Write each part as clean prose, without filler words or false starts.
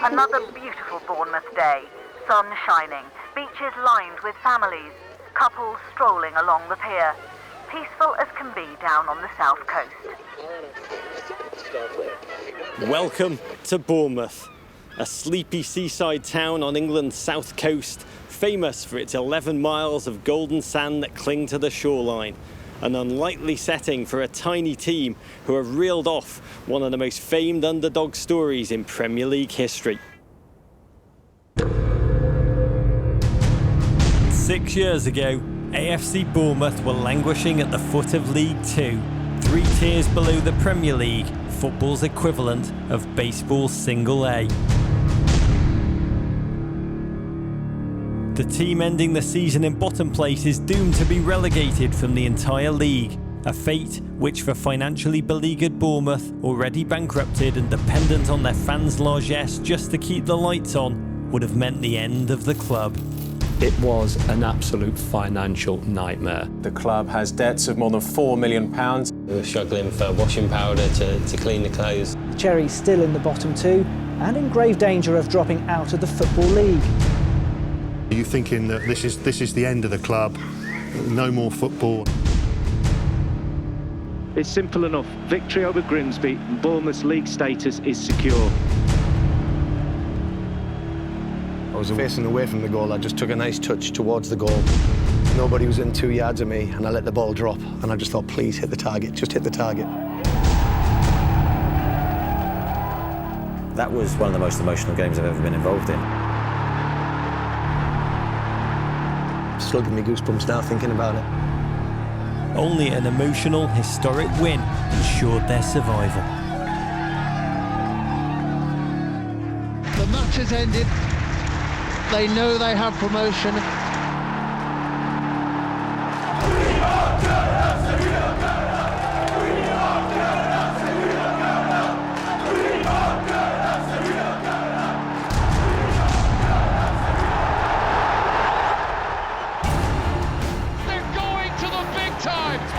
Another beautiful Bournemouth day. Sun shining, beaches lined with families, couples strolling along the pier. Peaceful as can be down on the south coast. Welcome to Bournemouth, a sleepy seaside town on England's south coast, famous for its 11 miles of golden sand that cling to the shoreline. An unlikely setting for a tiny team who have reeled off one of the most famed underdog stories in Premier League history. 6 years ago, AFC Bournemouth were languishing at the foot of League Two, 3 tiers below the Premier League, football's equivalent of baseball's single A. The team ending the season in bottom place is doomed to be relegated from the entire league, a fate which for financially beleaguered Bournemouth, already bankrupted and dependent on their fans' largesse just to keep the lights on, would have meant the end of the club. It was an absolute financial nightmare. The club has debts of more than £4 million. We were struggling for washing powder to clean the clothes. Cherry's still in the bottom 2 and in grave danger of dropping out of the Football League. Are you thinking that this is the end of the club, no more football? It's simple enough. Victory over Grimsby and Bournemouth's league status is secure. I was facing away from the goal. I just took a nice touch towards the goal. Nobody was in 2 yards of me, and I let the ball drop. And I just thought, please hit the target, just hit the target. That was one of the most emotional games I've ever been involved in. Still giving me goosebumps now thinking about it. Only an emotional, historic win ensured their survival. The match has ended. They know they have promotion.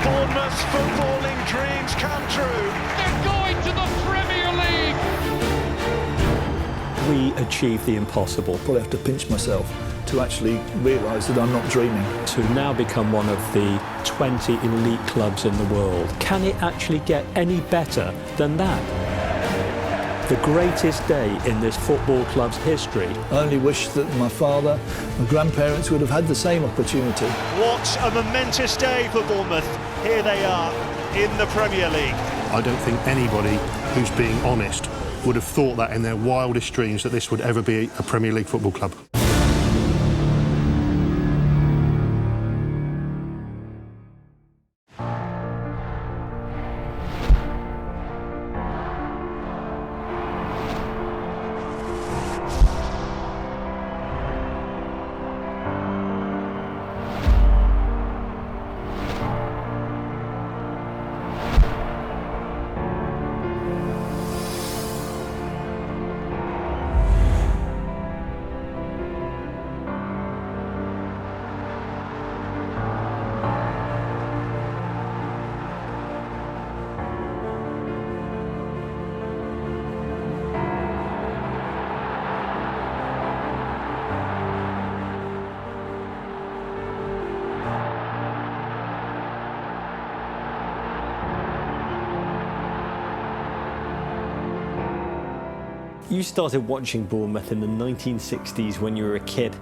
Bournemouth's footballing dreams come true. They're going to the Premier League. We achieved the impossible. Probably have to pinch myself to actually realise that I'm not dreaming. To now become one of the 20 elite clubs in the world. Can it actually get any better than that? The greatest day in this football club's history. I only wish that my father, my grandparents would have had the same opportunity. What a momentous day for Bournemouth. Here they are in the Premier League. I don't think anybody who's being honest would have thought that in their wildest dreams that this would ever be a Premier League football club. You started watching Bournemouth in the 1960s when you were a kid.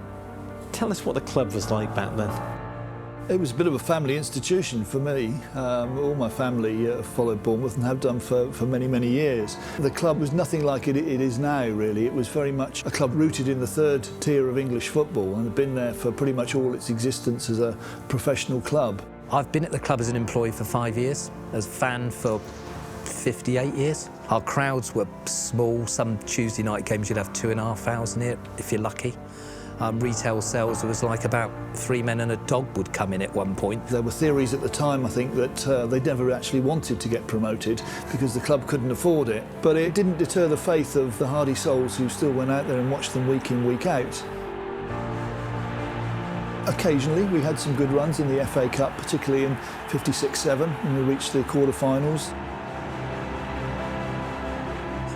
Tell us what the club was like back then. It was a bit of a family institution for me. All my family followed Bournemouth and have done for many, many years. The club was nothing like it is now, really. It was very much a club rooted in the 3rd tier of English football and had been there for pretty much all its existence as a professional club. I've been at the club as an employee for 5 years, as a fan for 58 years. Our crowds were small. Some Tuesday night games you'd have 2,500 here, if you're lucky. Retail sales was like about 3 men and a dog would come in at one point. There were theories at the time, I think, that they never actually wanted to get promoted because the club couldn't afford it. But it didn't deter the faith of the hardy souls who still went out there and watched them week in, week out. Occasionally we had some good runs in the FA Cup, particularly in 56-7 when we reached the quarter-finals.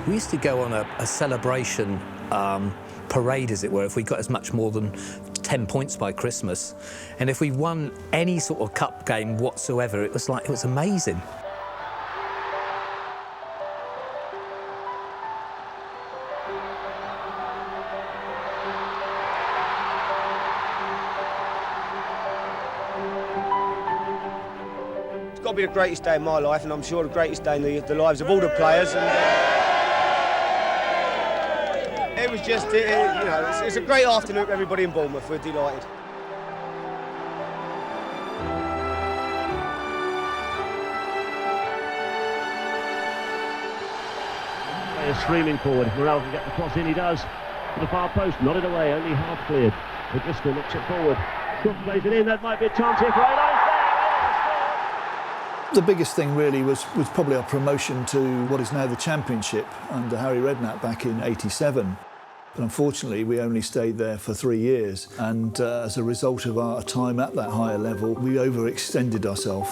We used to go on a celebration parade, as it were, if we got as much more than 10 points by Christmas. And if we won any sort of cup game whatsoever, it was amazing. It's got to be the greatest day in my life, and I'm sure the greatest day in the lives of all the players. And it was just, it's a great afternoon for everybody in Bournemouth. We're delighted. Players streaming forward. Morel can get the cross in. He does. To the far post, nodded away, only half cleared. Augusto looks it forward. Cook plays it in. That might be a chance here for A.F.C. The biggest thing really was probably our promotion to what is now the Championship under Harry Redknapp back in '87. But unfortunately, we only stayed there for 3 years, and as a result of our time at that higher level, we overextended ourselves.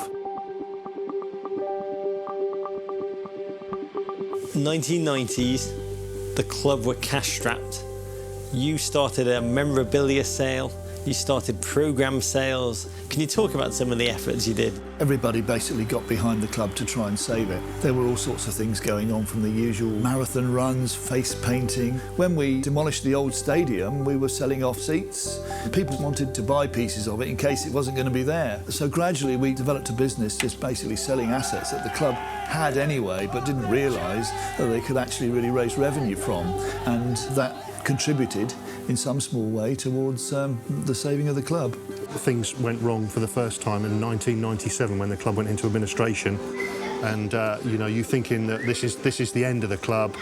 1990s, the club were cash-strapped. You started a memorabilia sale, you started programme sales. Can you talk about some of the efforts you did? Everybody basically got behind the club to try and save it. There were all sorts of things going on, from the usual marathon runs, face painting. When we demolished the old stadium, we were selling off seats. People wanted to buy pieces of it in case it wasn't going to be there. So gradually we developed a business just basically selling assets that the club had anyway, but didn't realise that they could actually really raise revenue from. And that contributed in some small way towards the saving of the club. Things went wrong for the first time in 1997 when the club went into administration, and you thinking that this is the end of the club,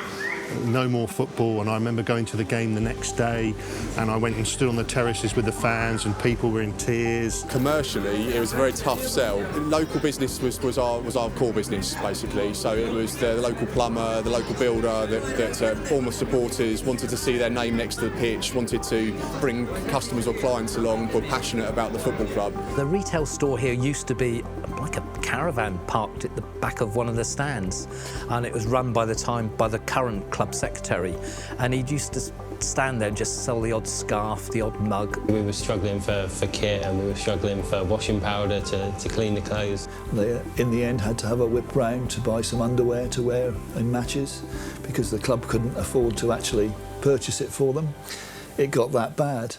no more football. And I remember going to the game the next day, and I went and stood on the terraces with the fans, and people were in tears. Commercially, it was a very tough sell. Local business was our core business, basically. So it was the local plumber, the local builder that Bournemouth supporters wanted to see their name next to the pitch, wanted to bring customers or clients along, were passionate about the football club. The retail store here used to be like a caravan parked at the back of one of the stands, and it was run by the current club secretary, and he used to stand there and just sell the odd scarf, the odd mug. We were struggling for kit, and we were struggling for washing powder to clean the clothes. They, in the end, had to have a whip round to buy some underwear to wear in matches because the club couldn't afford to actually purchase it for them. It got that bad.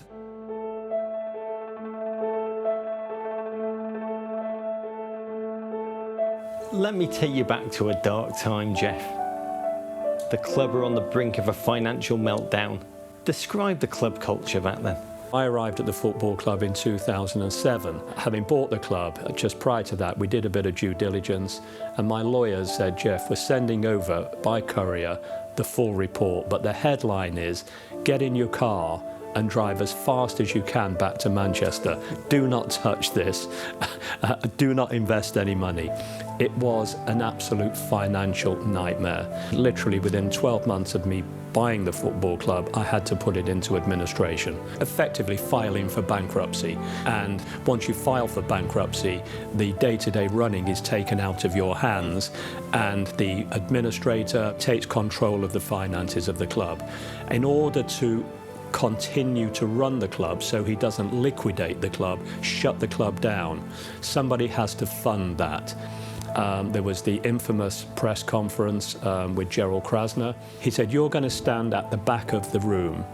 Let me take you back to a dark time, Jeff. The club were on the brink of a financial meltdown. Describe the club culture back then. I arrived at the football club in 2007. Having bought the club, just prior to that, we did a bit of due diligence, and my lawyers said, Jeff, we're sending over by courier the full report, but the headline is, get in your car and drive as fast as you can back to Manchester. Do not touch this. Do not invest any money. It was an absolute financial nightmare. Literally within 12 months of me buying the football club, I had to put it into administration, effectively filing for bankruptcy. And once you file for bankruptcy, the day-to-day running is taken out of your hands, and the administrator takes control of the finances of the club. In order to continue to run the club so he doesn't liquidate the club, shut the club down, somebody has to fund that. There was the infamous press conference with Gerald Krasner. He said, you're going to stand at the back of the room.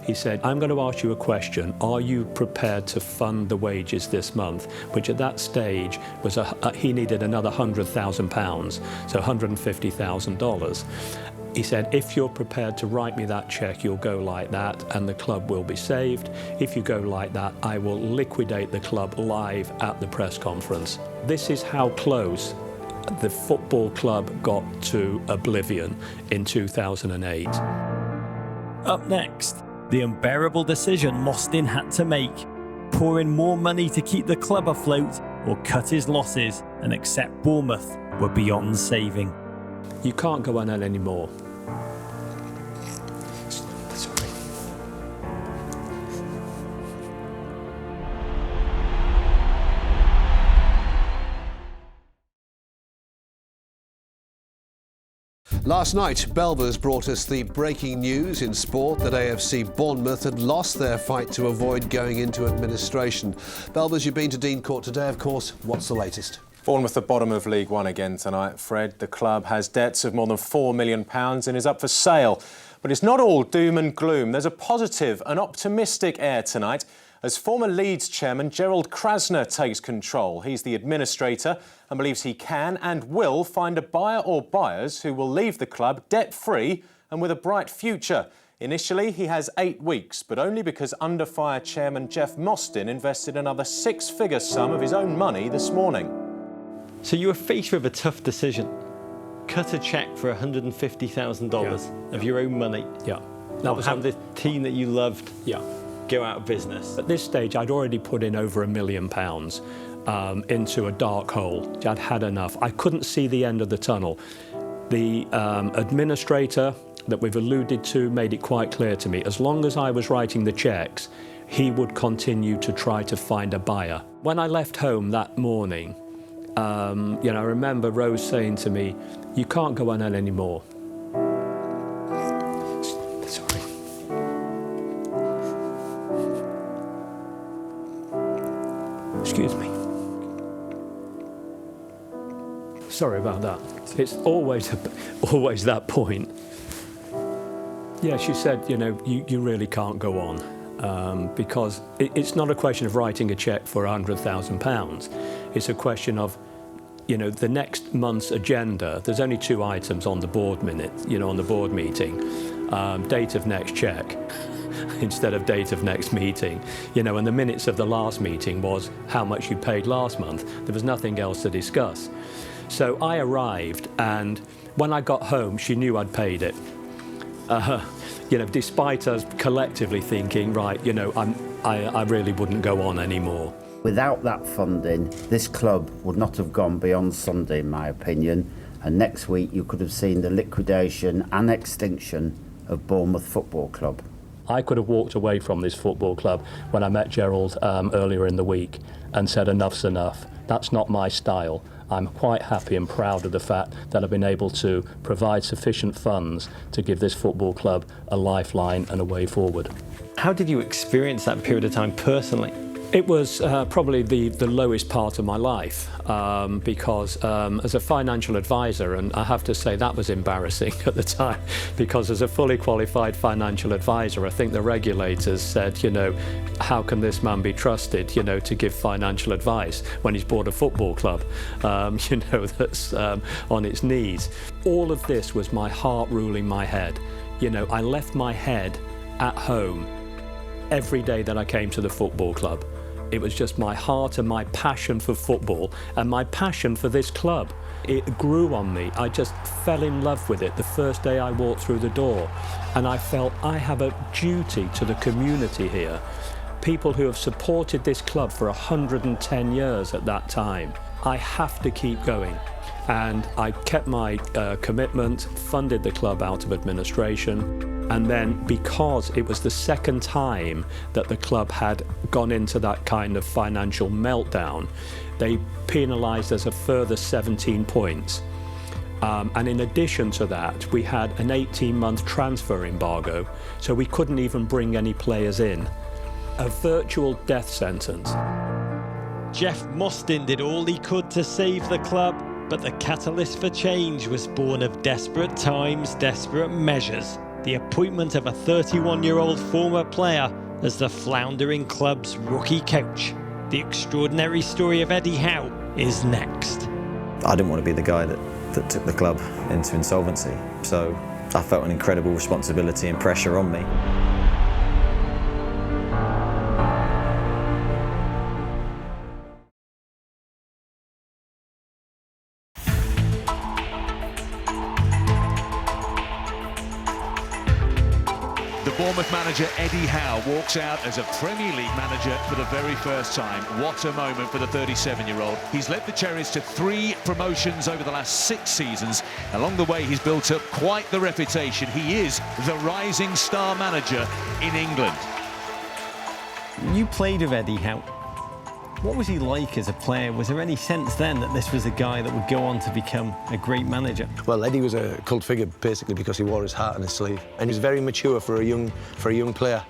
He said, I'm going to ask you a question. Are you prepared to fund the wages this month? Which at that stage was, he needed another £100,000, so $150,000. He said, if you're prepared to write me that cheque, you'll go like that and the club will be saved. If you go like that, I will liquidate the club live at the press conference. This is how close the football club got to oblivion in 2008. Up next, the unbearable decision Mostyn had to make: pour in more money to keep the club afloat or cut his losses and accept Bournemouth were beyond saving. You can't go on anymore. Last night, Belvers brought us the breaking news in sport that AFC Bournemouth had lost their fight to avoid going into administration. Belvers, you've been to Dean Court today, of course. What's the latest? Bournemouth, the bottom of League One again tonight. Fred, the club has debts of more than £4 million and is up for sale. But it's not all doom and gloom. There's a positive and optimistic air tonight as former Leeds chairman Gerald Krasner takes control. He's the administrator and believes he can and will find a buyer or buyers who will leave the club debt-free and with a bright future. Initially, he has 8 weeks, but only because under fire chairman Jeff Mostyn invested another 6-figure sum of his own money this morning. So you were faced with a tough decision. Cut a cheque for $150,000 of your own money. Yeah. Not have the team that you loved go out of business. At this stage, I'd already put in over £1 million into a dark hole. I'd had enough. I couldn't see the end of the tunnel. The administrator that we've alluded to made it quite clear to me, as long as I was writing the cheques, he would continue to try to find a buyer. When I left home that morning, I remember Rose saying to me, "You can't go on anymore." Sorry. Excuse me. Sorry about that. It's always that point. Yeah, she said, you really can't go on because it's not a question of writing a cheque for £100,000. It's a question of, the next month's agenda. There's only 2 items on the board minute, on the board meeting. Date of next cheque instead of date of next meeting. And the minutes of the last meeting was how much you paid last month. There was nothing else to discuss. So I arrived, and when I got home, she knew I'd paid it. Despite us collectively thinking, right, I really wouldn't go on anymore. Without that funding, this club would not have gone beyond Sunday, in my opinion, and next week you could have seen the liquidation and extinction of Bournemouth Football Club. I could have walked away from this football club when I met Gerald earlier in the week and said enough's enough. That's not my style. I'm quite happy and proud of the fact that I've been able to provide sufficient funds to give this football club a lifeline and a way forward. How did you experience that period of time personally? It was probably the lowest part of my life because as a financial advisor, and I have to say that was embarrassing at the time, because as a fully qualified financial advisor, I think the regulators said, how can this man be trusted, to give financial advice when he's bought a football club, that's on its knees. All of this was my heart ruling my head. I left my head at home every day that I came to the football club. It was just my heart and my passion for football and my passion for this club. It grew on me. I just fell in love with it the first day I walked through the door. And I felt I have a duty to the community here. People who have supported this club for 110 years at that time. I have to keep going. And I kept my commitment, funded the club out of administration. And then, because it was the second time that the club had gone into that kind of financial meltdown, they penalised us a further 17 points. And in addition to that, we had an 18-month transfer embargo, so we couldn't even bring any players in. A virtual death sentence. Jeff Mostyn did all he could to save the club, but the catalyst for change was born of desperate times, desperate measures. The appointment of a 31-year-old former player as the floundering club's rookie coach. The extraordinary story of Eddie Howe is next. I didn't want to be the guy that took the club into insolvency, so I felt an incredible responsibility and pressure on me. Bournemouth manager Eddie Howe walks out as a Premier League manager for the very first time. What a moment for the 37-year-old. He's led the Cherries to 3 promotions over the last 6 seasons. Along the way, he's built up quite the reputation. He is the rising star manager in England. You played with Eddie Howe. What was he like as a player? Was there any sense then that this was a guy that would go on to become a great manager? Well, Eddie was a cult figure basically because he wore his heart on his sleeve, and he's very mature for a young player.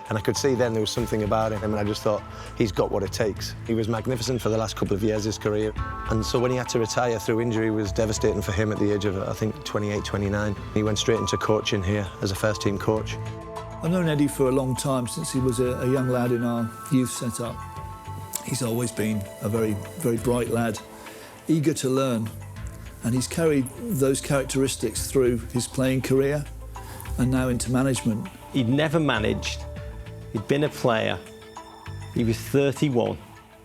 And I could see then there was something about him, and I just thought, he's got what it takes. He was magnificent for the last couple of years of his career. And so when he had to retire through injury, it was devastating for him at the age of, I think, 28, 29. He went straight into coaching here as a first-team coach. I've known Eddie for a long time, since he was a young lad in our youth set-up. He's always been a very, very bright lad, eager to learn. And he's carried those characteristics through his playing career and now into management. He'd never managed. He'd been a player. He was 31.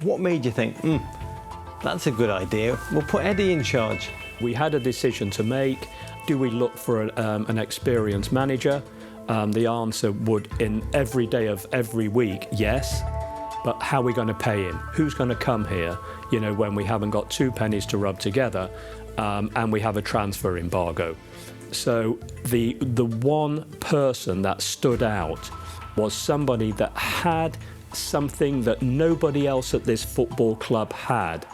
What made you think, that's a good idea, we'll put Eddie in charge? We had a decision to make. Do we look for an experienced manager? The answer would, in every day of every week, yes. But how are we going to pay him? Who's going to come here, you know, when we haven't got two pennies to rub together and we have a transfer embargo? So the one person that stood out was somebody that had something that nobody else at this football club had.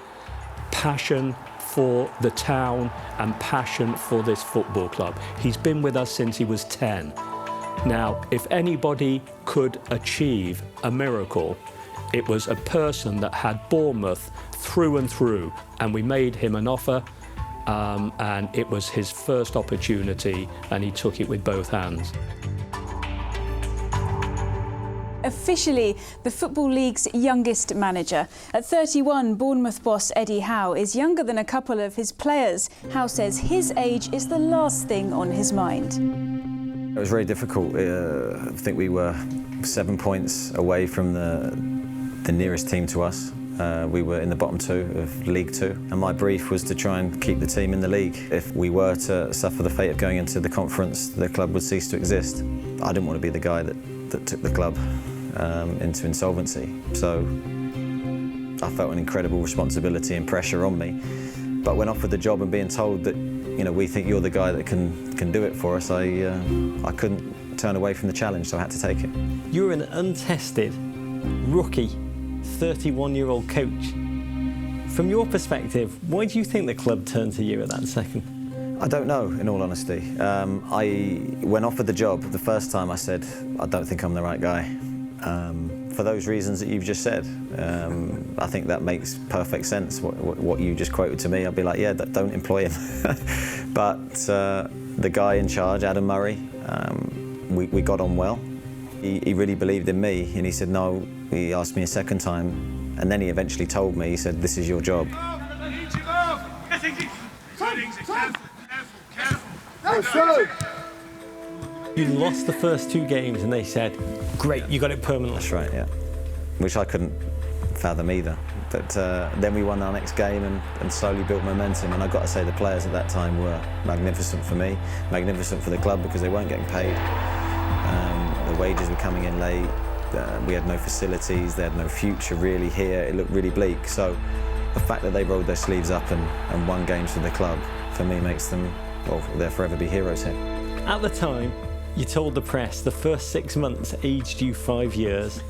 Passion for the town and passion for this football club. He's been with us since he was 10. Now, if anybody could achieve a miracle, it was a person that had Bournemouth through and through, and we made him an offer, and it was his first opportunity, and he took it with both hands. Officially, the Football League's youngest manager. At 31, Bournemouth boss Eddie Howe is younger than a couple of his players. Howe says his age is the last thing on his mind. It was very difficult. I think we were 7 points away from the nearest team to us. We were in the bottom two of League Two, and my brief was to try and keep the team in the league. If we were to suffer the fate of going into the conference, the club would cease to exist. I didn't want to be the guy that took the club into insolvency, so I felt an incredible responsibility and pressure on me. But when offered the job and being told that, you know, we think you're the guy that can do it for us, I couldn't turn away from the challenge, so I had to take it. You were an untested rookie 31-year-old coach. From your perspective, why do you think the club turned to you at that second? I don't know, in all honesty. When offered the job the first time, I said, I don't think I'm the right guy. For those reasons that you've just said. I think that makes perfect sense, what you just quoted to me. I'd be like, yeah, don't employ him. But the guy in charge, Adam Murray, we got on well. He really believed in me, and he said no. He asked me a second time, and then he eventually told me, he said, this is your job. You lost the first two games, and they said, great, you got it permanently. That's right, yeah. Which I couldn't fathom either. But then we won our next game and slowly built momentum, and I've got to say the players at that time were magnificent for me, magnificent for the club because they weren't getting paid. The wages were coming in late. We had no facilities, they had no future really here. It looked really bleak. So the fact that they rolled their sleeves up and won games for the club, for me, makes them, well, they'll forever be heroes here. At the time, you told the press the first 6 months aged you 5 years.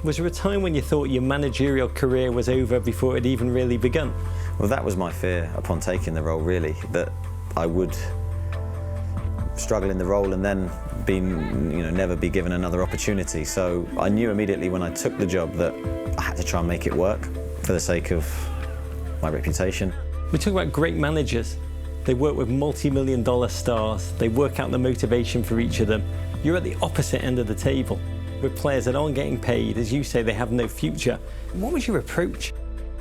Was there a time when you thought your managerial career was over before it even really begun? Well, that was my fear upon taking the role, really, that I would struggle in the role and then never be given another opportunity. So I knew immediately when I took the job that I had to try and make it work for the sake of my reputation. We talk about great managers. They work with multi-million-dollar stars. They work out the motivation for each of them. You're at the opposite end of the table with players that aren't getting paid. As you say, they have no future. What was your approach?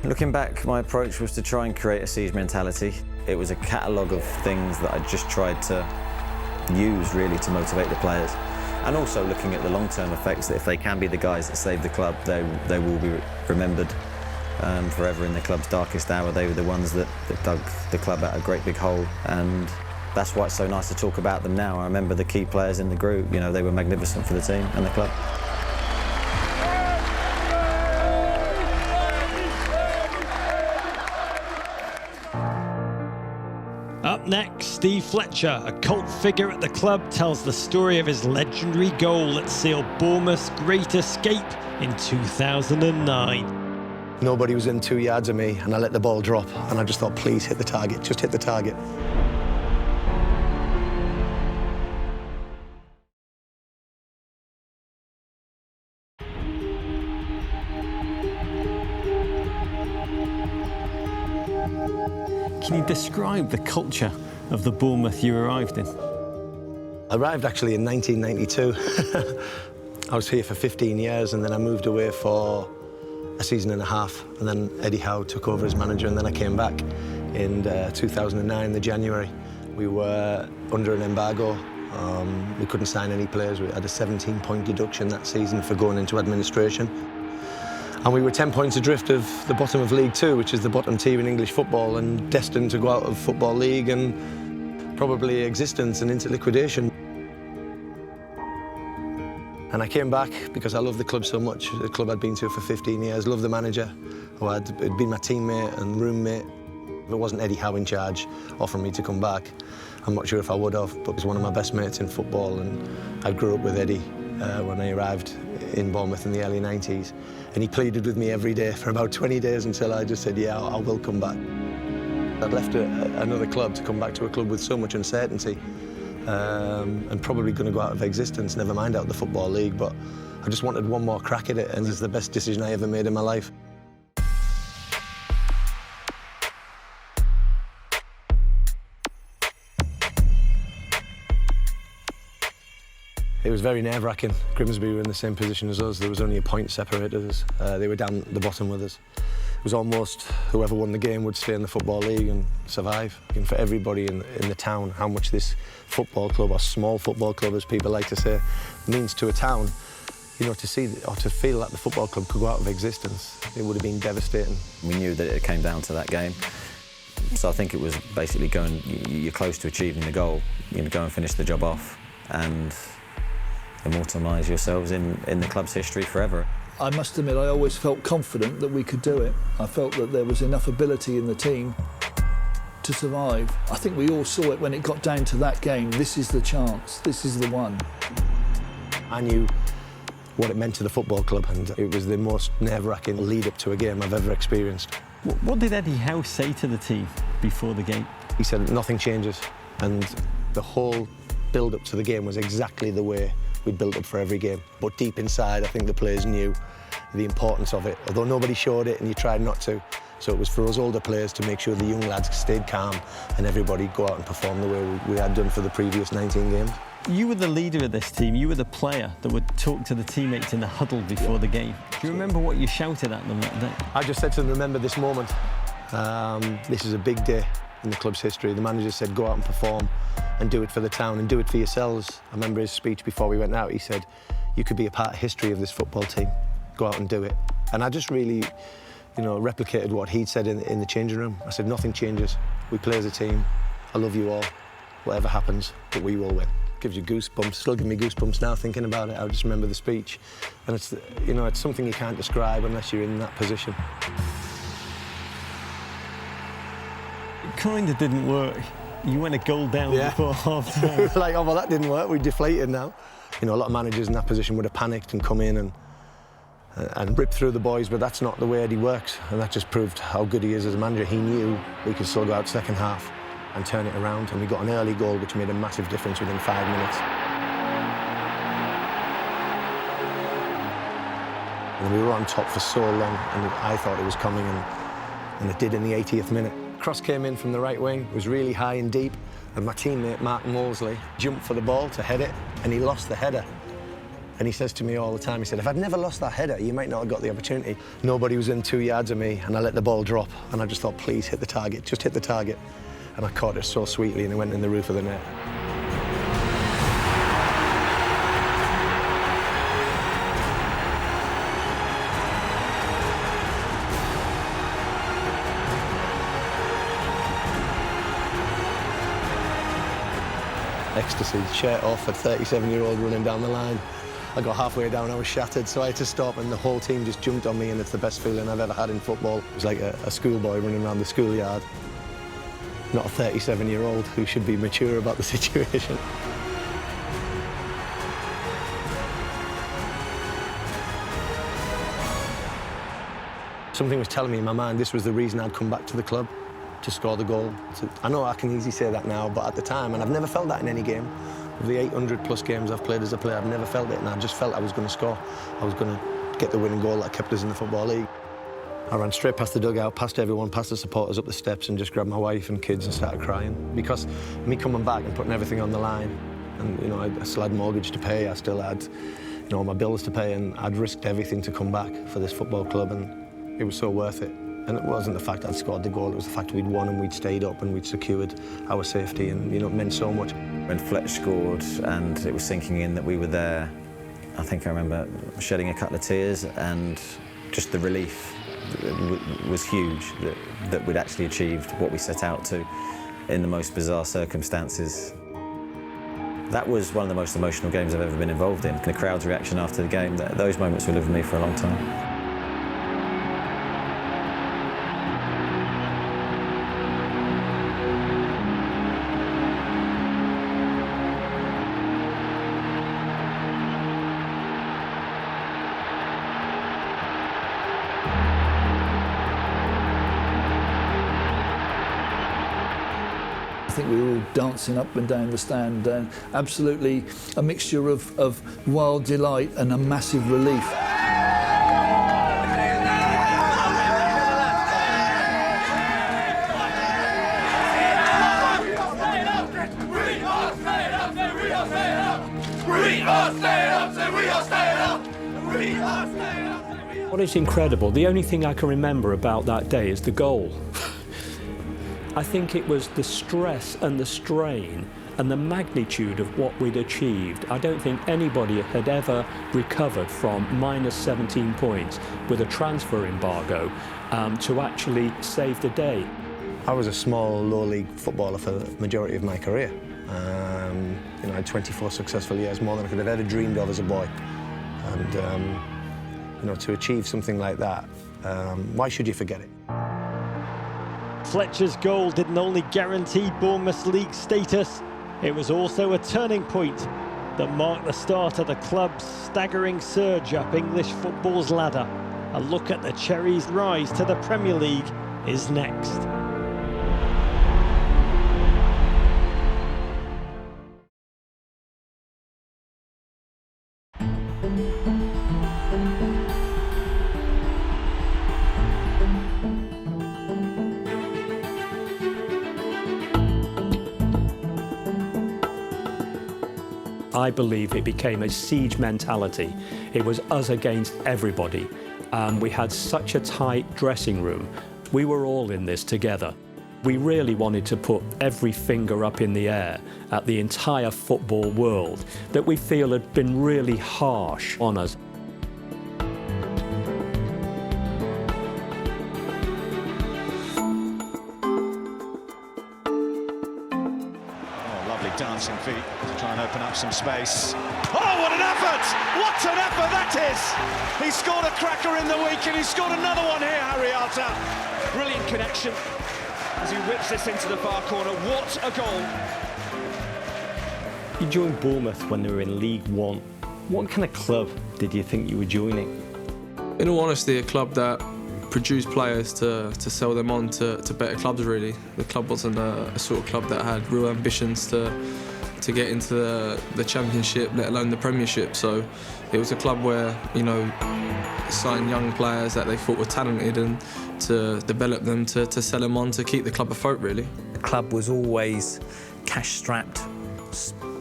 Looking back, my approach was to try and create a siege mentality. It was a catalogue of things that I just tried to use really to motivate the players, and also looking at the long-term effects, that if they can be the guys that saved the club, they will be remembered forever in the club's darkest hour. They were the ones that dug the club out a great big hole, and that's why it's so nice to talk about them now. I remember the key players in the group, you know, they were magnificent for the team and the club. Up next, Steve Fletcher, a cult figure at the club, tells the story of his legendary goal that sealed Bournemouth's great escape in 2009. Nobody was in 2 yards of me, and I let the ball drop, and I just thought, please hit the target, just hit the target. Can you describe the culture of the Bournemouth you arrived in? I arrived actually in 1992. I was here for 15 years, and then I moved away for a season and a half, and then Eddie Howe took over as manager, and then I came back in 2009, in the January. We were under an embargo. We couldn't sign any players. We had a 17-point deduction that season for going into administration. And we were 10 points adrift of the bottom of League Two, which is the bottom tier in English football, and destined to go out of Football League and probably existence and into liquidation. And I came back because I love the club so much, the club I'd been to for 15 years, loved the manager, who had been my teammate and roommate. If it wasn't Eddie Howe in charge offering me to come back, I'm not sure if I would have, but he's one of my best mates in football, and I grew up with Eddie when I arrived in Bournemouth in the early 90s. And he pleaded with me every day for about 20 days until I just said, yeah, I will come back. I'd left another club to come back to a club with so much uncertainty, and probably going to go out of existence, never mind out of the Football League, but I just wanted one more crack at it, and it's the best decision I ever made in my life. It was very nerve-wracking. Grimsby were in the same position as us. There was only a point separated us. They were down at the bottom with us. It was almost whoever won the game would stay in the Football League and survive. And for everybody in the town, how much this football club, or small football club as people like to say, means to a town, you know, to see or to feel that the football club could go out of existence, it would have been devastating. We knew that it came down to that game. So I think it was basically you're close to achieving the goal. You're going to go and finish the job off and immortalise yourselves in the club's history forever. I must admit, I always felt confident that we could do it. I felt that there was enough ability in the team to survive. I think we all saw it when it got down to that game. This is the chance, this is the one. I knew what it meant to the football club, and it was the most nerve-wracking lead-up to a game I've ever experienced. What did Eddie Howe say to the team before the game? He said nothing changes, and the whole build-up to the game was exactly the way we'd built up for every game. But deep inside, I think the players knew the importance of it, although nobody showed it and you tried not to. So it was for us older players to make sure the young lads stayed calm and everybody go out and perform the way we had done for the previous 19 games. You were the leader of this team. You were the player that would talk to the teammates in the huddle before the game. Do you remember what you shouted at them that day? I just said to them, remember this moment. This is a big day in the club's history. The manager said, go out and perform and do it for the town and do it for yourselves. I remember his speech before we went out. He said, you could be a part of history of this football team. Go out and do it. And I just really, you know, replicated what he'd said in the changing room. I said, nothing changes. We play as a team. I love you all. Whatever happens, but we will win. Gives you goosebumps. Still give me goosebumps now thinking about it. I just remember the speech. And it's, you know, it's something you can't describe unless you're in that position. It kind of didn't work. You went a goal down before half-time. We were like, oh, well, that didn't work. We deflated now. You know, a lot of managers in that position would have panicked and come in and rip through the boys, but that's not the way Eddie works. And that just proved how good he is as a manager. He knew we could still go out second half and turn it around. And we got an early goal, which made a massive difference within 5 minutes. And we were on top for so long, and I thought it was coming, and it did in the 80th minute. Cross came in from the right wing, was really high and deep, and my teammate, Mark Molesley, jumped for the ball to head it, and he lost the header. And he says to me all the time, he said, if I'd never lost that header, you might not have got the opportunity. Nobody was in 2 yards of me, and I let the ball drop, and I just thought, please hit the target, just hit the target. And I caught it so sweetly, and it went in the roof of the net. Ecstasy, shirt off, a 37-year-old running down the line. I got halfway down, I was shattered, so I had to stop, and the whole team just jumped on me, and it's the best feeling I've ever had in football. It was like a schoolboy running around the schoolyard, not a 37-year-old who should be mature about the situation. Something was telling me in my mind this was the reason I'd come back to the club, to score the goal. I know I can easily say that now, but at the time, and I've never felt that in any game. Of the 800 plus games I've played as a player, I've never felt it, and I just felt I was going to score. I was going to get the winning goal that kept us in the Football League. I ran straight past the dugout, past everyone, past the supporters, up the steps, and just grabbed my wife and kids and started crying. Because me coming back and putting everything on the line, and you know, I still had mortgage to pay, I still had, you know, my bills to pay, and I'd risked everything to come back for this football club, and it was so worth it. And it wasn't the fact I'd scored the goal, it was the fact we'd won and we'd stayed up and we'd secured our safety, and you know, it meant so much. When Fletch scored and it was sinking in that we were there, I think I remember shedding a couple of tears, and just the relief was huge that we'd actually achieved what we set out to in the most bizarre circumstances. That was one of the most emotional games I've ever been involved in. The crowd's reaction after the game, those moments will live with me for a long time. I think we were all dancing up and down the stand, and absolutely a mixture of wild delight and a massive relief. What is incredible, the only thing I can remember about that day is the goal. I think it was the stress and the strain and the magnitude of what we'd achieved. I don't think anybody had ever recovered from minus 17 points with a transfer embargo to actually save the day. I was a small, low-league footballer for the majority of my career. You know, I had 24 successful years, more than I could have ever dreamed of as a boy. And, you know, to achieve something like that, why should you forget it? Fletcher's goal didn't only guarantee Bournemouth's league status, it was also a turning point that marked the start of the club's staggering surge up English football's ladder. A look at the Cherries' rise to the Premier League is next. I believe it became a siege mentality. It was us against everybody. We had such a tight dressing room. We were all in this together. We really wanted to put every finger up in the air at the entire football world that we feel had been really harsh on us. Dancing feet to try and open up some space. Oh, what an effort! What an effort that is! He scored a cracker in the week and he scored another one here, Harry Arter. Brilliant connection as he whips this into the far corner. What a goal! You joined Bournemouth when they were in League One. What kind of club did you think you were joining? In all honesty, a club that produced players to sell them on to better clubs, really. The club wasn't a sort of club that had real ambitions to get into the Championship, let alone the Premiership. So it was a club where, you know, signed young players that they thought were talented and to develop them to sell them on to keep the club afloat, really. The club was always cash-strapped,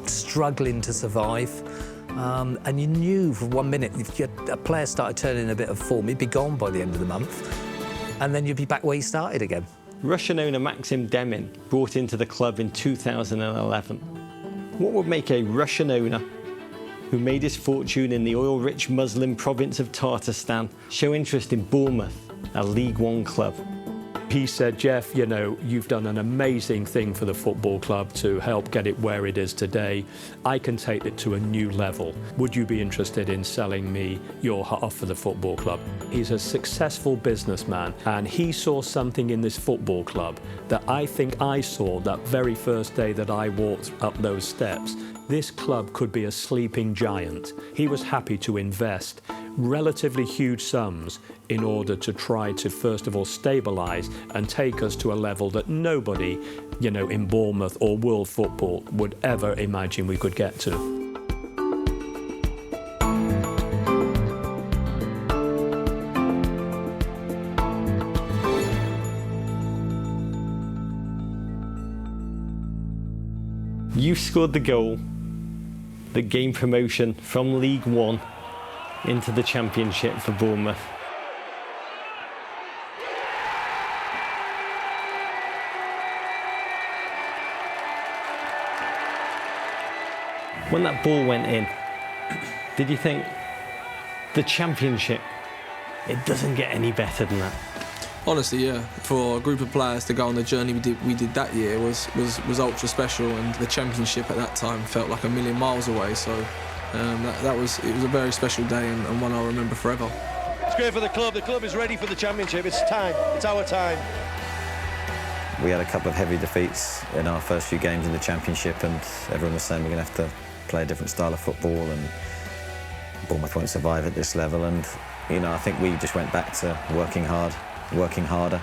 struggling to survive. And you knew for 1 minute, if a player started turning a bit of form, he'd be gone by the end of the month. And then you'd be back where you started again. Russian owner Maxim Demin brought into the club in 2011. What would make a Russian owner who made his fortune in the oil-rich Muslim province of Tatarstan show interest in Bournemouth, a League One club? He said, Jeff, you know, you've done an amazing thing for the football club to help get it where it is today. I can take it to a new level. Would you be interested in selling me your half of the football club? He's a successful businessman, and he saw something in this football club that I think I saw that very first day that I walked up those steps. This club could be a sleeping giant. He was happy to invest relatively huge sums in order to try to, first of all, stabilise and take us to a level that nobody, you know, in Bournemouth or world football would ever imagine we could get to. You scored the goal that gained promotion from League One into the Championship for Bournemouth. When that ball went in, did you think the Championship, it doesn't get any better than that? Honestly, yeah. For a group of players to go on the journey we did that year was ultra special, and the Championship at that time felt like a million miles away. So it was a very special day and one I'll remember forever. It's great for the club. The club is ready for the Championship. It's time. It's our time. We had a couple of heavy defeats in our first few games in the Championship, and everyone was saying we're going to have to play a different style of football, and Bournemouth won't survive at this level. And you know, I think we just went back to working harder,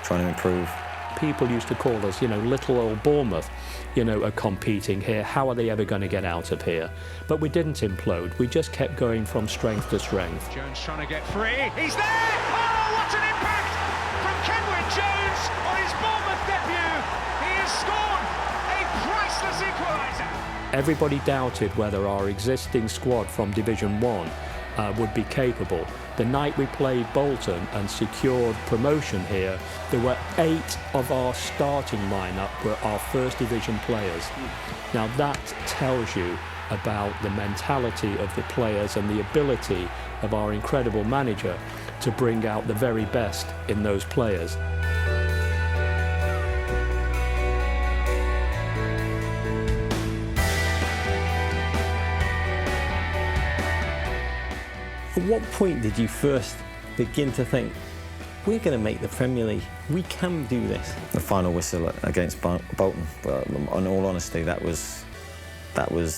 trying to improve. People used to call us, you know, little old Bournemouth, you know, are competing here. How are they ever going to get out of here? But we didn't implode. We just kept going from strength to strength. Jones trying to get free. He's there! Oh, what an impact from Kenwyne Jones on his Bournemouth debut. He has scored a priceless equaliser. Everybody doubted whether our existing squad from Division 1 would be capable. The night we played Bolton and secured promotion here, there were 8 of our starting lineup were our first division players. Now that tells you about the mentality of the players and the ability of our incredible manager to bring out the very best in those players. At what point did you first begin to think, we're going to make the Premier League, we can do this? The final whistle against Bolton, in all honesty, that was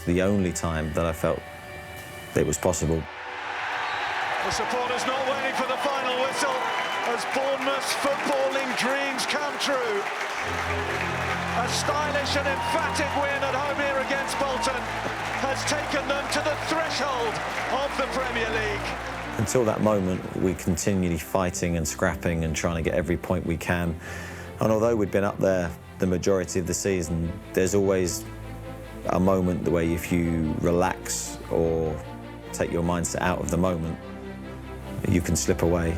the only time that I felt it was possible. The supporters not waiting for the final whistle as Bournemouth's footballing dreams come true. A stylish and emphatic win at home here against Bolton has taken them to the threshold of the Premier League. Until that moment, we continually fighting and scrapping and trying to get every point we can. And although we'd been up there the majority of the season, there's always a moment where if you relax or take your mindset out of the moment, you can slip away.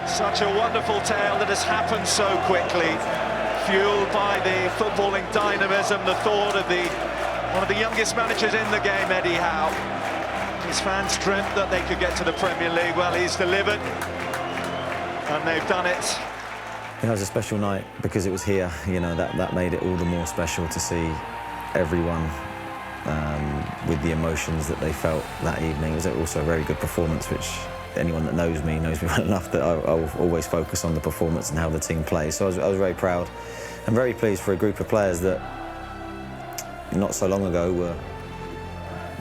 Such a wonderful tale that has happened so quickly, fueled by the footballing dynamism, the thought of one of the youngest managers in the game, Eddie Howe. His fans dreamt that they could get to the Premier League. Well, he's delivered, and they've done it. It was a special night because it was here. You know, that made it all the more special to see everyone with the emotions that they felt that evening. It was also a very good performance, which anyone that knows me well enough that I'll always focus on the performance and how the team plays. So I was very proud and very pleased for a group of players that not so long ago were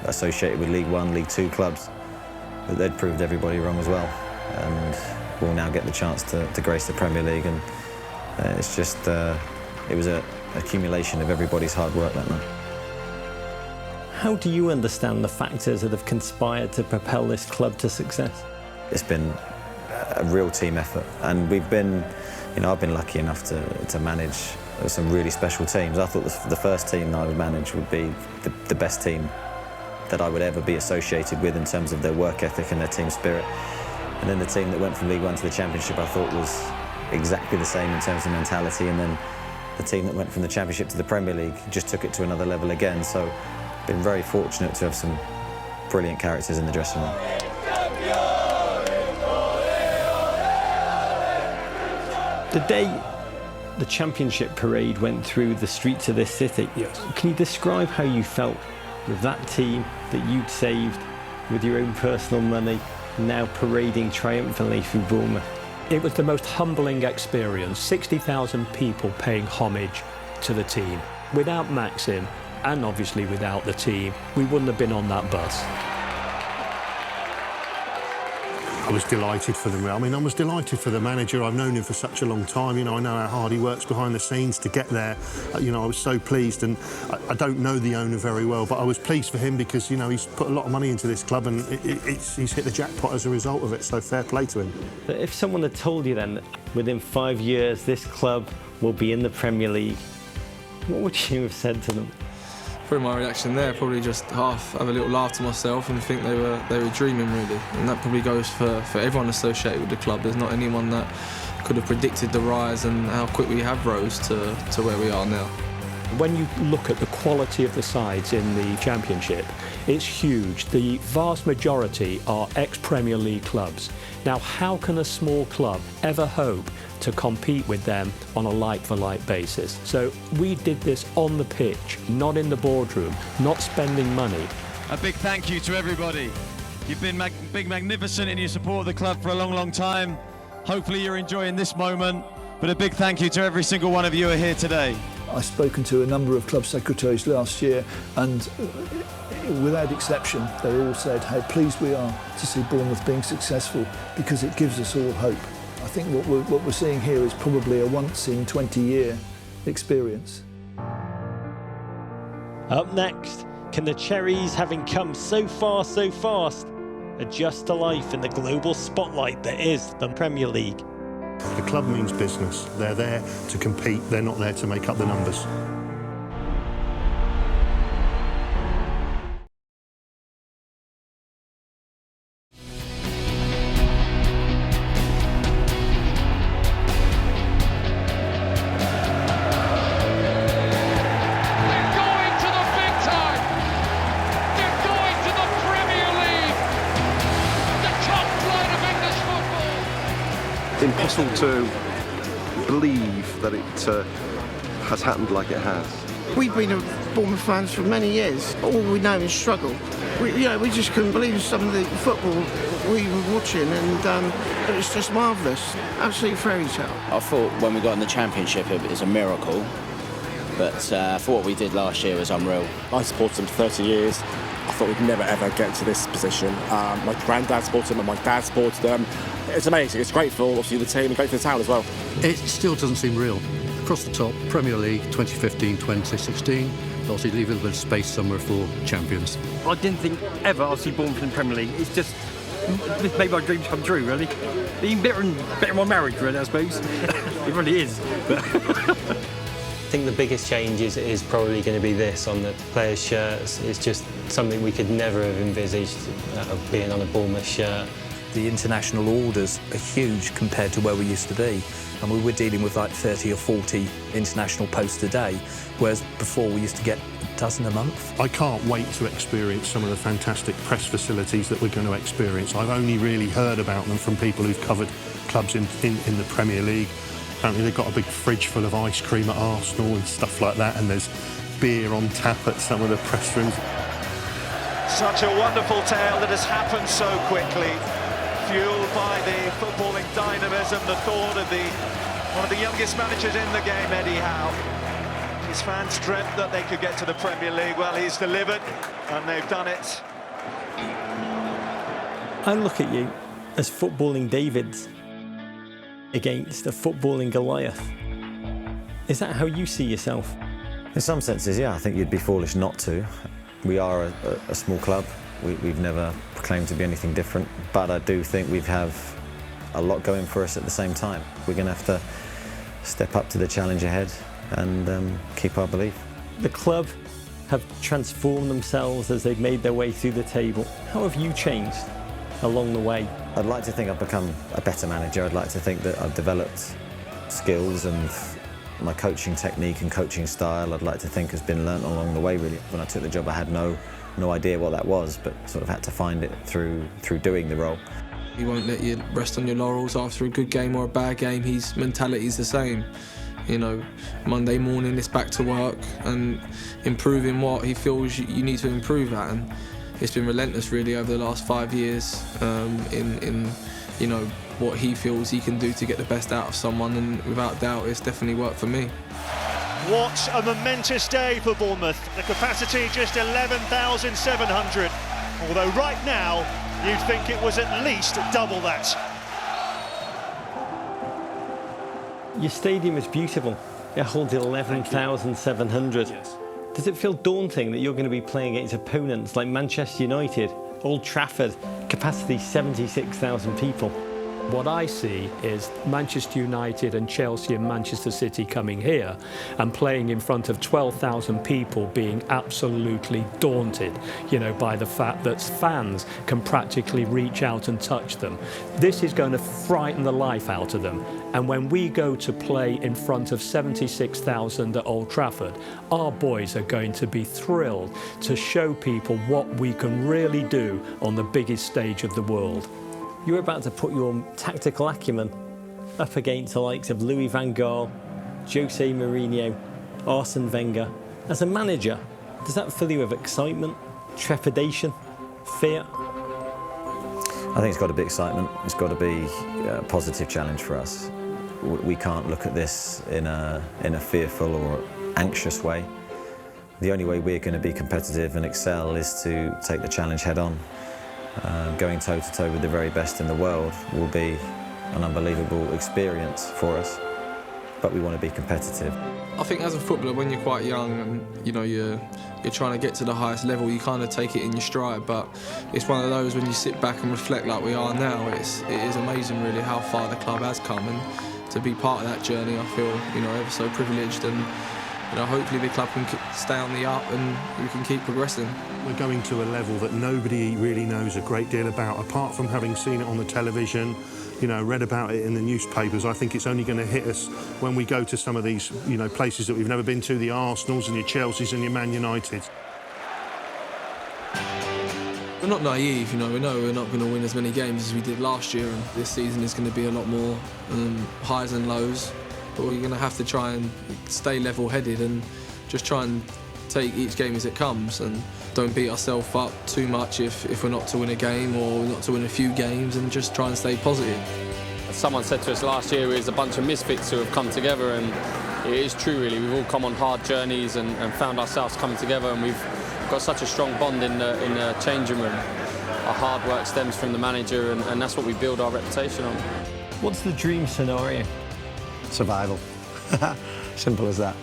associated with League One, League Two clubs, but they'd proved everybody wrong as well, and we'll now get the chance to grace the Premier League. And it's just it was an accumulation of everybody's hard work that night. How do you understand the factors that have conspired to propel this club to success? It's been a real team effort, and we've been, you know, I've been lucky enough to manage some really special teams. I thought the first team that I would manage would be the best team that I would ever be associated with in terms of their work ethic and their team spirit. And then the team that went from League One to the Championship I thought was exactly the same in terms of mentality, and then the team that went from the Championship to the Premier League just took it to another level again. So been very fortunate to have some brilliant characters in the dressing room. The day the Championship parade went through the streets of this city, yes. Can you describe how you felt with that team that you'd saved with your own personal money, now parading triumphantly through Bournemouth? It was the most humbling experience. 60,000 people paying homage to the team. Without Maxim, and obviously without the team, we wouldn't have been on that bus. I was delighted for them. I mean, I was delighted for the manager. I've known him for such a long time. You know, I know how hard he works behind the scenes to get there. You know, I was so pleased, and I don't know the owner very well, but I was pleased for him because, you know, he's put a lot of money into this club, and he's hit the jackpot as a result of it, so fair play to him. But if someone had told you then that within 5 years this club will be in the Premier League, what would you have said to them? Probably my reaction there, probably just have a little laugh to myself and think they were dreaming, really. And that probably goes for everyone associated with the club. There's not anyone that could have predicted the rise and how quick we have rose to where we are now. When you look at the quality of the sides in the Championship, it's huge. The vast majority are ex-Premier League clubs. Now, how can a small club ever hope to compete with them on a like-for-like basis? So we did this on the pitch, not in the boardroom, not spending money. A big thank you to everybody. You've been magnificent in your support of the club for a long, long time. Hopefully you're enjoying this moment, but a big thank you to every single one of you who are here today. I've spoken to a number of club secretaries last year, and without exception, they all said how pleased we are to see Bournemouth being successful, because it gives us all hope. I think what we're seeing here is probably a once-in-20-year experience. Up next, can the Cherries, having come so far so fast, adjust to life in the global spotlight that is the Premier League? The club means business. They're there to compete. They're not there to make up the numbers. Impossible to believe that it has happened like it has. We've been Bournemouth fans for many years. All we know is struggle. We just couldn't believe some of the football we were watching, and it was just marvellous. Absolute fairy tale. I thought when we got in the Championship it was a miracle, but for what we did last year was unreal. I supported them for 30 years. I thought we'd never ever get to this position. My granddad supported them and my dad supported them. It's amazing. It's great for obviously the team and great for the town as well. It still doesn't seem real. Across the top, Premier League 2015-2016, obviously leave a little bit of space somewhere for champions. I didn't think ever I'd see Bournemouth in the Premier League. It's just made my dreams come true, really. Even better than my marriage, really, I suppose. It really is. I think the biggest change is probably going to be this on the players' shirts. It's just something we could never have envisaged of being on a Bournemouth shirt. The international orders are huge compared to where we used to be. And we were dealing with like 30 or 40 international posts a day, whereas before we used to get a dozen a month. I can't wait to experience some of the fantastic press facilities that we're going to experience. I've only really heard about them from people who've covered clubs in the Premier League. Apparently they've got a big fridge full of ice cream at Arsenal and stuff like that, and there's beer on tap at some of the press rooms. Such a wonderful tale that has happened so quickly, fueled by the footballing dynamism, the thought of one of the youngest managers in the game, Eddie Howe. His fans dreamt that they could get to the Premier League. Well, he's delivered, and they've done it. I look at you as footballing David against a footballing Goliath. Is that how you see yourself? In some senses, yeah. I think you'd be foolish not to. We are a small club. We've never claimed to be anything different, but I do think we have a lot going for us at the same time. We're going to have to step up to the challenge ahead and keep our belief. The club have transformed themselves as they've made their way through the table. How have you changed along the way? I'd like to think I've become a better manager. I'd like to think that I've developed skills, and my coaching technique and coaching style, I'd like to think, has been learnt along the way, really. When I took the job, I had no idea what that was, but sort of had to find it through doing the role. He won't let you rest on your laurels after a good game or a bad game. His mentality's the same. You know, Monday morning it's back to work and improving what he feels you need to improve at, and it's been relentless really over the last 5 years in you know, what he feels he can do to get the best out of someone, and without doubt it's definitely worked for me. What a momentous day for Bournemouth. The capacity just 11,700. Although right now you'd think it was at least double that. Your stadium is beautiful. It holds 11,700. Yes. Does it feel daunting that you're going to be playing against opponents like Manchester United, Old Trafford, capacity 76,000 people? What I see is Manchester United and Chelsea and Manchester City coming here and playing in front of 12,000 people being absolutely daunted, you know, by the fact that fans can practically reach out and touch them. This is going to frighten the life out of them. And when we go to play in front of 76,000 at Old Trafford, our boys are going to be thrilled to show people what we can really do on the biggest stage of the world. You're about to put your tactical acumen up against the likes of Louis van Gaal, Jose Mourinho, Arsene Wenger. As a manager, does that fill you with excitement, trepidation, fear? I think it's got to be excitement. It's got to be a positive challenge for us. We can't look at this in a fearful or anxious way. The only way we're going to be competitive and excel is to take the challenge head on. Going toe-to-toe with the very best in the world will be an unbelievable experience for us, but we want to be competitive. I think as a footballer, when you're quite young and you know you're trying to get to the highest level, you kind of take it in your stride. But it's one of those when you sit back and reflect like we are now. It is amazing, really, how far the club has come, and to be part of that journey, I feel ever so privileged. And hopefully the club can stay on the up and we can keep progressing. We're going to a level that nobody really knows a great deal about, apart from having seen it on the television, read about it in the newspapers. I think it's only going to hit us when we go to some of these, places that we've never been to, the Arsenals and your Chelseas and your Man United. We're not naive, we know we're not going to win as many games as we did last year, and this season is going to be a lot more highs and lows. But we're going to have to try and stay level-headed and just try and take each game as it comes, and don't beat ourselves up too much if we're not to win a game or we're not to win a few games, and just try and stay positive. Someone said to us last year, it's a bunch of misfits who have come together, and it is true, really. We've all come on hard journeys and found ourselves coming together, and we've got such a strong bond in the changing room. Our hard work stems from the manager, and that's what we build our reputation on. What's the dream scenario? Survival. Simple as that.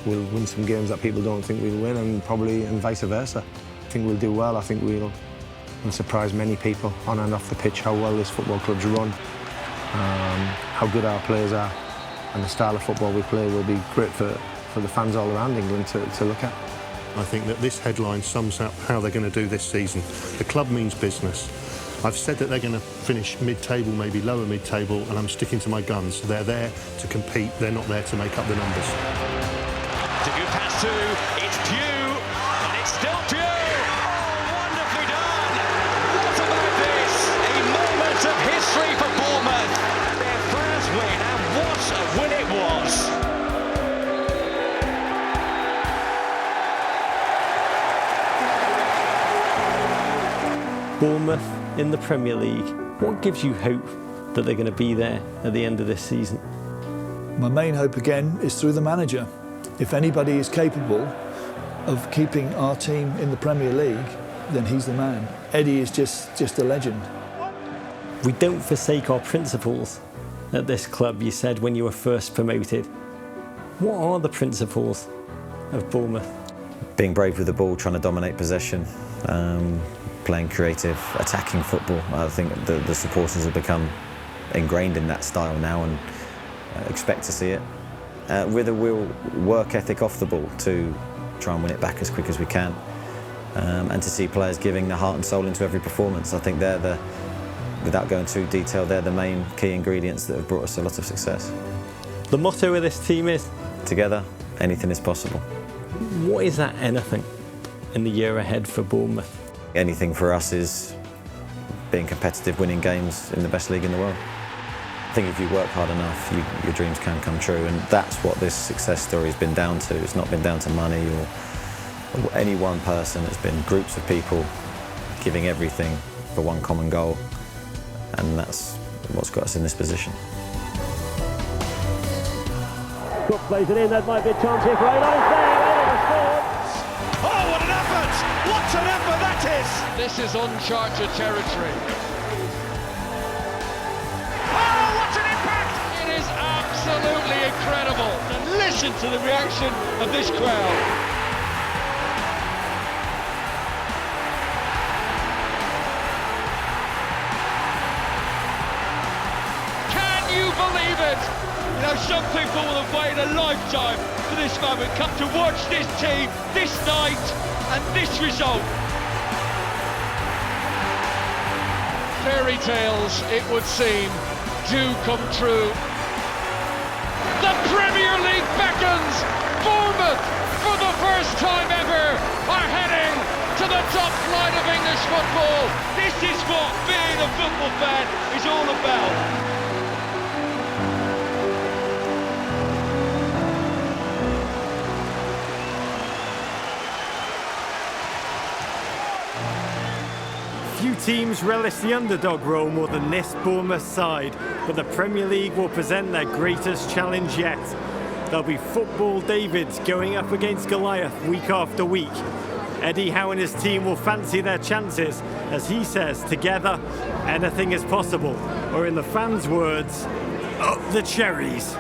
We'll win some games that people don't think we'll win, and vice versa. I think we'll do well. I think we'll surprise many people on and off the pitch how well this football club's run, how good our players are, and the style of football we play will be great for the fans all around England to look at. I think that this headline sums up how they're going to do this season. The club means business. I've said that they're going to finish mid-table, maybe lower mid-table, and I'm sticking to my guns. They're there to compete, they're not there to make up the numbers. It's a good pass to, it's Pugh, and it's still Pugh! Oh, wonderfully done! What about this? A moment of history for Bournemouth. Their first win, and what a win it was! Bournemouth in the Premier League. What gives you hope that they're going to be there at the end of this season? My main hope again is through the manager. If anybody is capable of keeping our team in the Premier League, then he's the man. Eddie is just a legend. We don't forsake our principles at this club, you said when you were first promoted. What are the principles of Bournemouth? Being brave with the ball, trying to dominate possession, playing creative, attacking football. I think the supporters have become ingrained in that style now and expect to see it. With a real work ethic off the ball to try and win it back as quick as we can, and to see players giving their heart and soul into every performance. I think they're without going too detailed, they're the main key ingredients that have brought us a lot of success. The motto of this team is? Together, anything is possible. What is that anything in the year ahead for Bournemouth? Anything for us is being competitive, winning games in the best league in the world. I think if you work hard enough, your dreams can come true, and that's what this success story has been down to. It's not been down to money or any one person. It's been groups of people giving everything for one common goal, and that's what's got us in this position. Cook plays it in, that might be a chance here for A.F.C. Oh, what an effort! What an effort that that is! This is uncharted territory. Oh, what an impact! It is absolutely incredible. And listen to the reaction of this crowd. Believe it! You know, some people will have waited a lifetime for this moment, come to watch this team, this night, and this result. Fairy tales, it would seem, do come true. The Premier League beckons! Bournemouth, for the first time ever, are heading to the top flight of English football. This is what being a football fan is all about. Few teams relish the underdog role more than this Bournemouth side, but the Premier League will present their greatest challenge yet. There'll be football Davids going up against Goliath week after week. Eddie Howe and his team will fancy their chances, as he says, together, anything is possible. Or in the fans' words, up the cherries.